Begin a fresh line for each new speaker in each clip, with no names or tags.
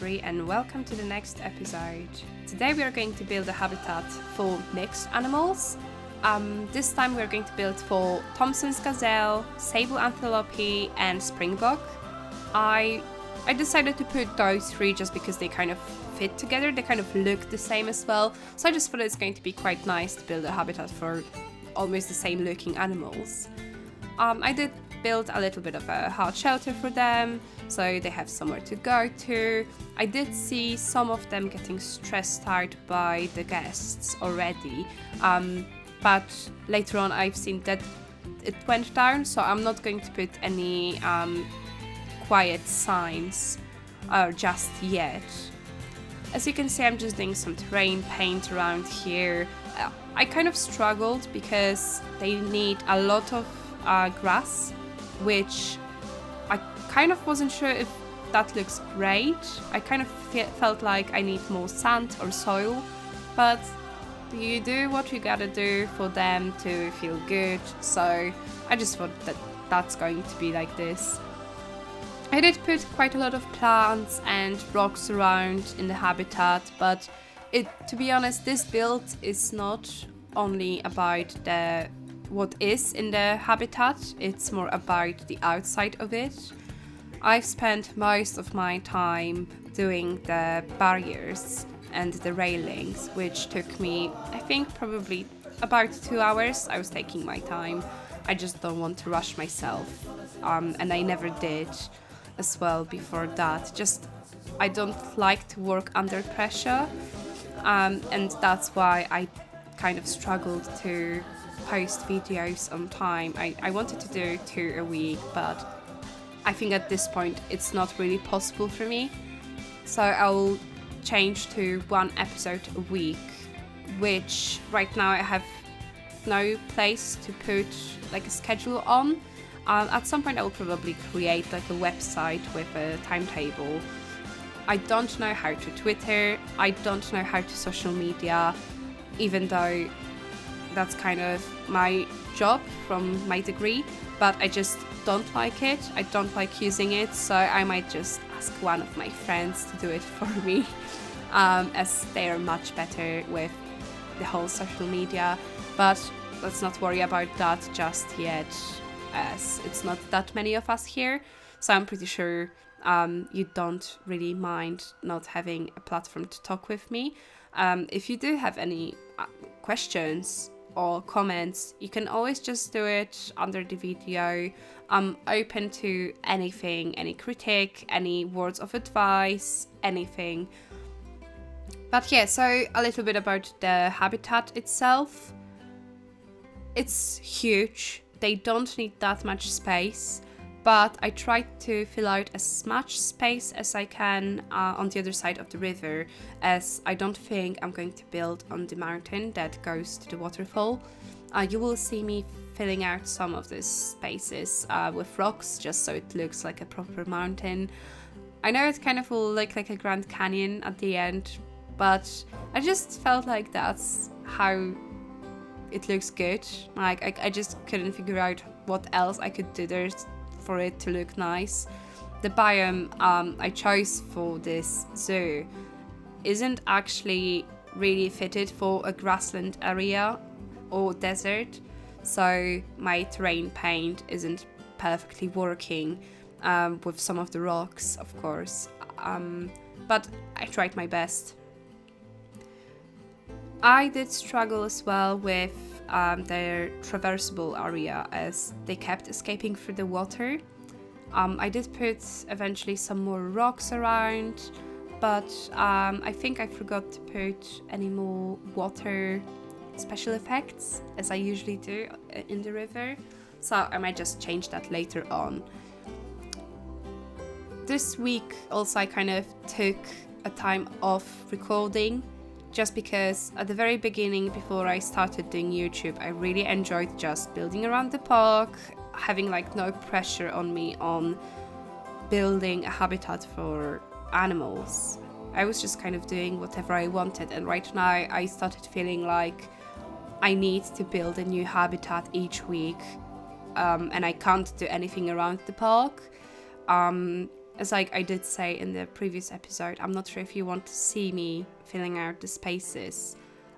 Degree and welcome to the next episode. Today we are going to build a habitat for mixed animals. This time we are going to build for Thomson's Gazelle, Sable Antelope and Springbok. I decided to put those three just because they kind of fit together, they kind of look the same as well, so I just thought it's going to be quite nice to build a habitat for almost the same looking animals. I did build a little bit of a hard shelter for them, so they have somewhere to go to. I did see some of them getting stressed out by the guests already, but later on I've seen that it went down, so I'm not going to put any quiet signs just yet. As you can see, I'm just doing some terrain paint around here. I kind of struggled because they need a lot of grass, which I kind of wasn't sure if that looks great. I kind of felt like I need more sand or soil, but you do what you gotta do for them to feel good, so I just thought that that's going to be like this. I did put quite a lot of plants and rocks around in the habitat, but to be honest, this build is not only about what is in the habitat, it's more about the outside of it. I've spent most of my time doing the barriers and the railings, which took me, I think, probably about 2 hours. I was taking my time. I just don't want to rush myself, and I never did as well before that. Just I don't like to work under pressure, and that's why I kind of struggled to post videos on time. I wanted to do 2 a week, but I think at this point it's not really possible for me, so I'll change to 1 episode a week, which right now I have no place to put like a schedule on. At some point I will probably create like a website with a timetable. I don't know how to Twitter, I don't know how to social media, even though that's kind of my job from my degree, but I just don't like it. I don't like using it, so I might just ask one of my friends to do it for me, as they are much better with the whole social media, but let's not worry about that just yet, as it's not that many of us here, so I'm pretty sure you don't really mind not having a platform to talk with me. If you do have any questions or comments, you can always just do it under the video. I'm open to anything, any critique, any words of advice, anything. But yeah, so a little bit about the habitat itself. It's huge. They don't need that much space, but I tried to fill out as much space as I can on the other side of the river, as I don't think I'm going to build on the mountain that goes to the waterfall. You will see me filling out some of these spaces with rocks, just so it looks like a proper mountain. I know it kind of will look like a Grand Canyon at the end, but I just felt like that's how it looks good. Like I just couldn't figure out what else I could do there for it to look nice. The biome I chose for this zoo isn't actually really fitted for a grassland area or desert, so my terrain paint isn't perfectly working with some of the rocks, of course, but I tried my best. I did struggle as well with their traversable area, as they kept escaping through the water. I did put eventually some more rocks around, but I think I forgot to put any more water special effects, as I usually do in the river, so I might just change that later on. This week also I kind of took a time off recording, just because at the very beginning, before I started doing YouTube, I really enjoyed just building around the park, having like no pressure on me on building a habitat for animals. I was just kind of doing whatever I wanted, and right now I started feeling like I need to build a new habitat each week, and I can't do anything around the park. as like I did say in the previous episode, I'm not sure if you want to see me filling out the spaces.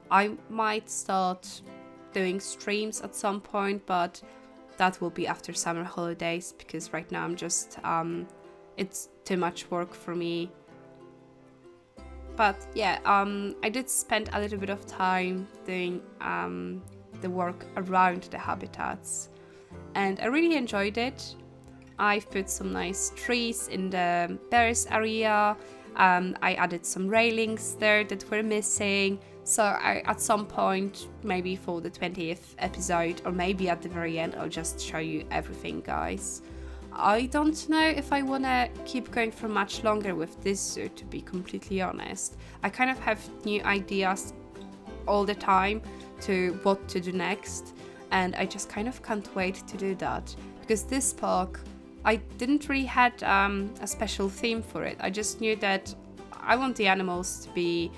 I might start doing streams at some point, but that will be after summer holidays, because right now I'm just it's too much work for me. But yeah, I did spend a little bit of time doing the work around the habitats, and I really enjoyed it. I've put some nice trees in the bears area. I added some railings there that were missing. So at some point, maybe for the 20th episode, or maybe at the very end, I'll just show you everything, guys. I don't know if I want to keep going for much longer with this zoo, to be completely honest. I kind of have new ideas all the time to what to do next, and I just kind of can't wait to do that. Because this park, I didn't really had a special theme for it. I just knew that I want the animals to be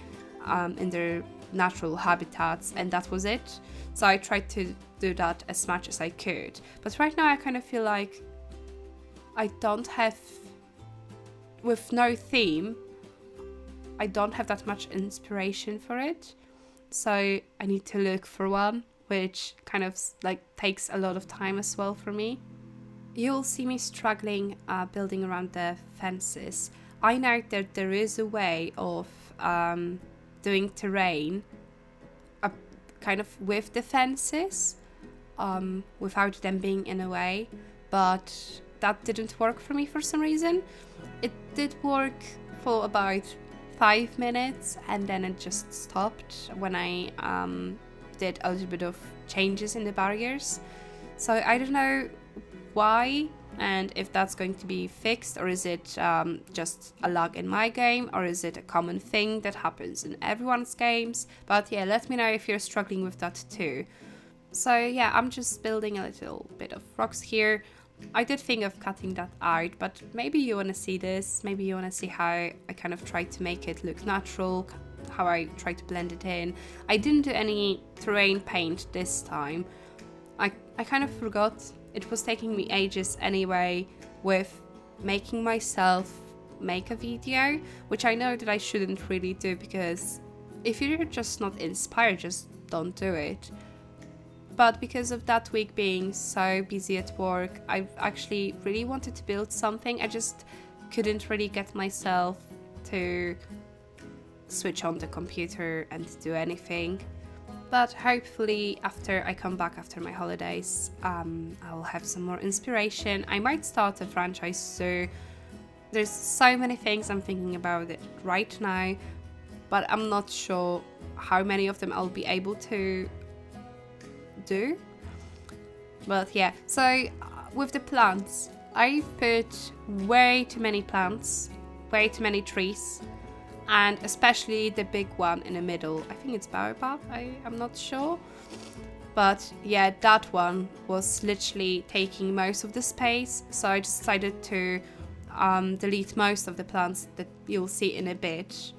in their natural habitats, and that was it. So I tried to do that as much as I could. But right now I kind of feel like I don't have, with no theme, I don't have that much inspiration for it. So I need to look for one, which kind of like takes a lot of time as well for me. You'll see me struggling building around the fences. I know that there is a way of doing terrain kind of with the fences without them being in a way, but that didn't work for me for some reason. It did work for about 5 minutes, and then it just stopped when I did a little bit of changes in the barriers. So I don't know why, and if that's going to be fixed, or is it just a lag in my game, or is it a common thing that happens in everyone's games. But yeah, let me know if you're struggling with that too. So yeah, I'm just building a little bit of rocks here. I did think of cutting that out, but maybe you want to see this, maybe you want to see how I kind of tried to make it look natural, how I tried to blend it in. I didn't do any terrain paint this time. I kind of forgot. It was taking me ages anyway with making myself make a video, which I know that I shouldn't really do, because if you're just not inspired, just don't do it. But because of that week being so busy at work, I actually really wanted to build something. I just couldn't really get myself to switch on the computer and do anything. But hopefully after I come back after my holidays, I'll have some more inspiration. I might start a franchise, so there's so many things I'm thinking about it right now, but I'm not sure how many of them I'll be able to do. But yeah, so with the plants, I've put way too many plants, way too many trees, and especially the big one in the middle. I think it's baobab, I'm not sure. But yeah, that one was literally taking most of the space, so I decided to delete most of the plants that you'll see in a bit.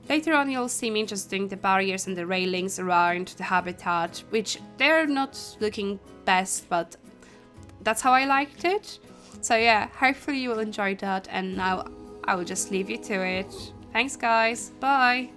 Later on you'll see me just doing the barriers and the railings around the habitat, which they're not looking best, but that's how I liked it. So yeah, hopefully you will enjoy that, and now I will just leave you to it. Thanks guys, bye!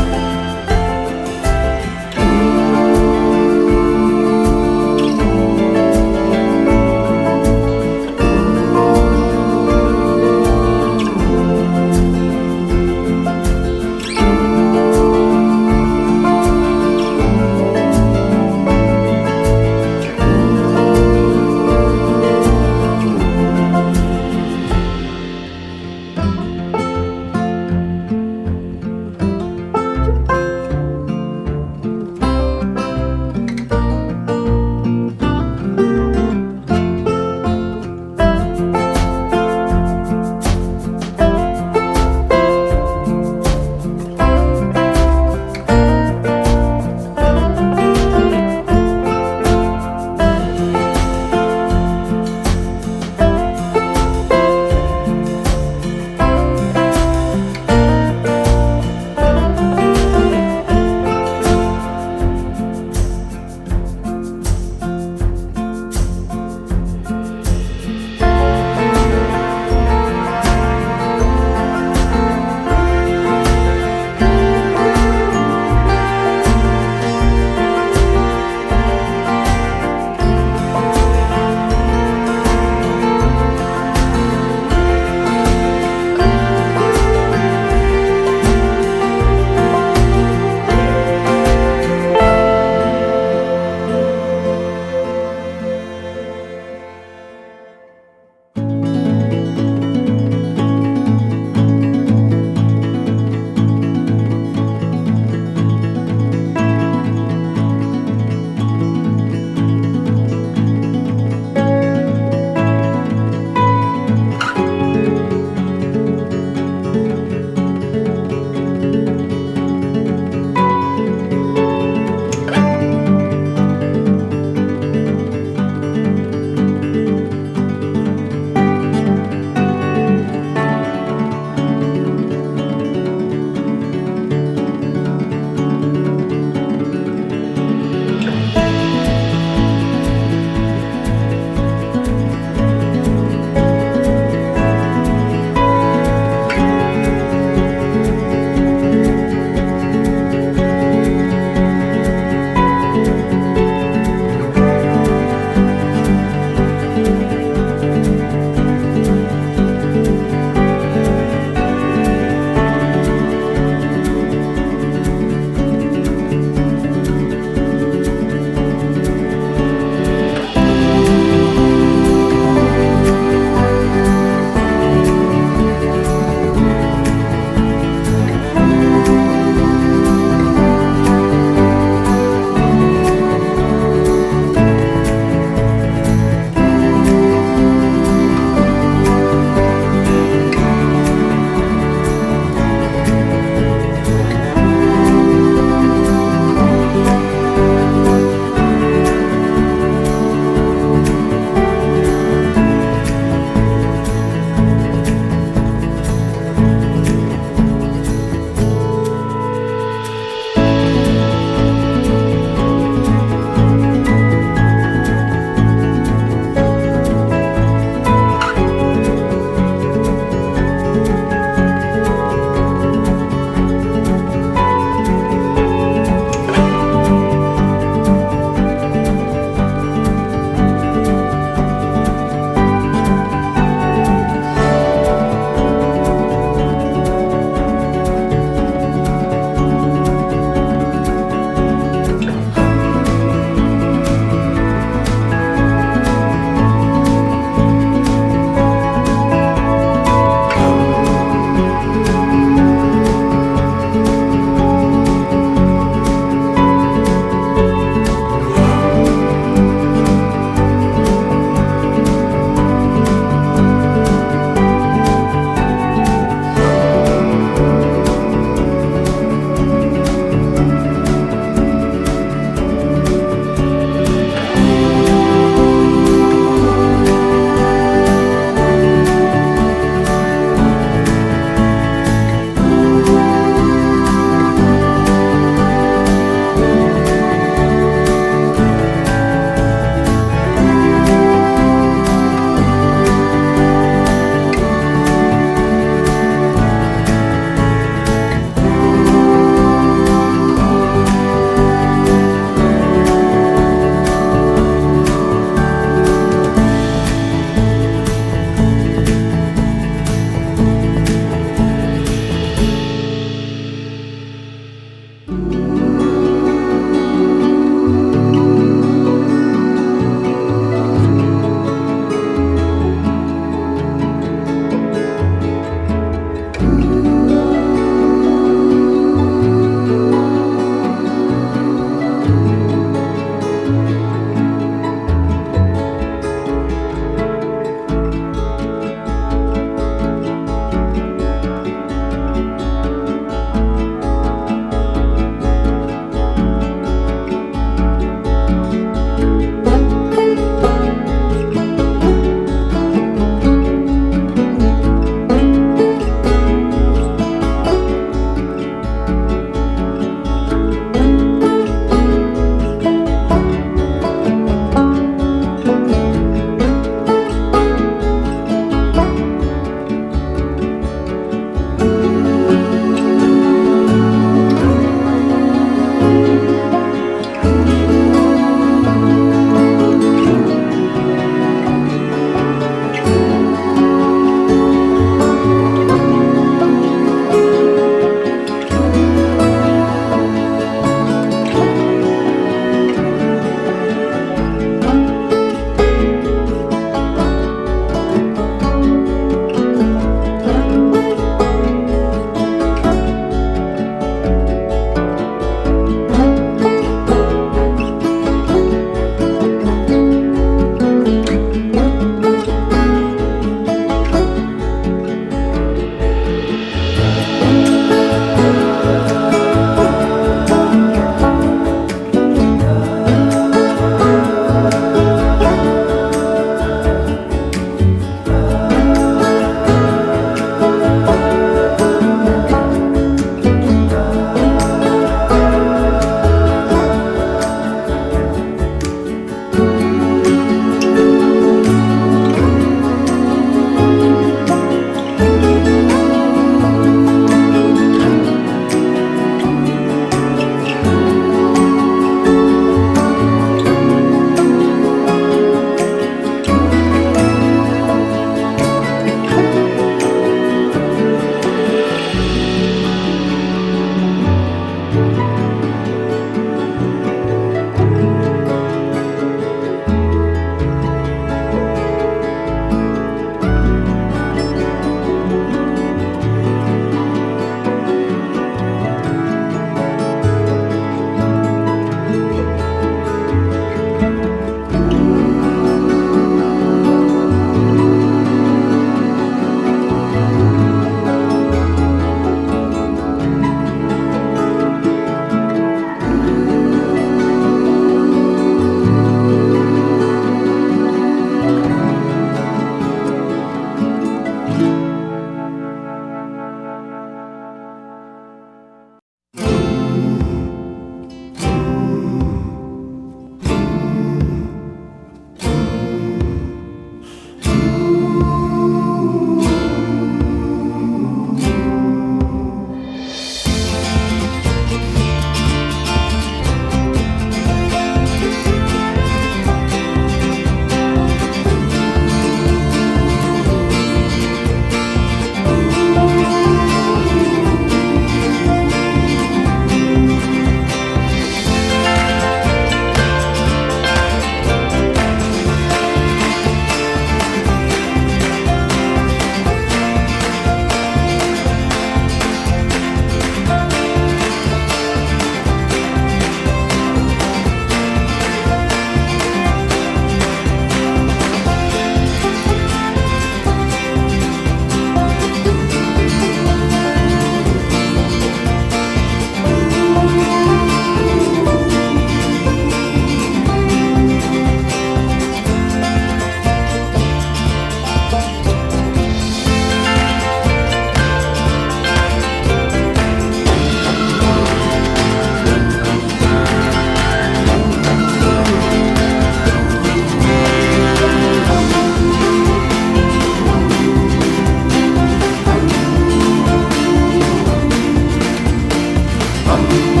Bye.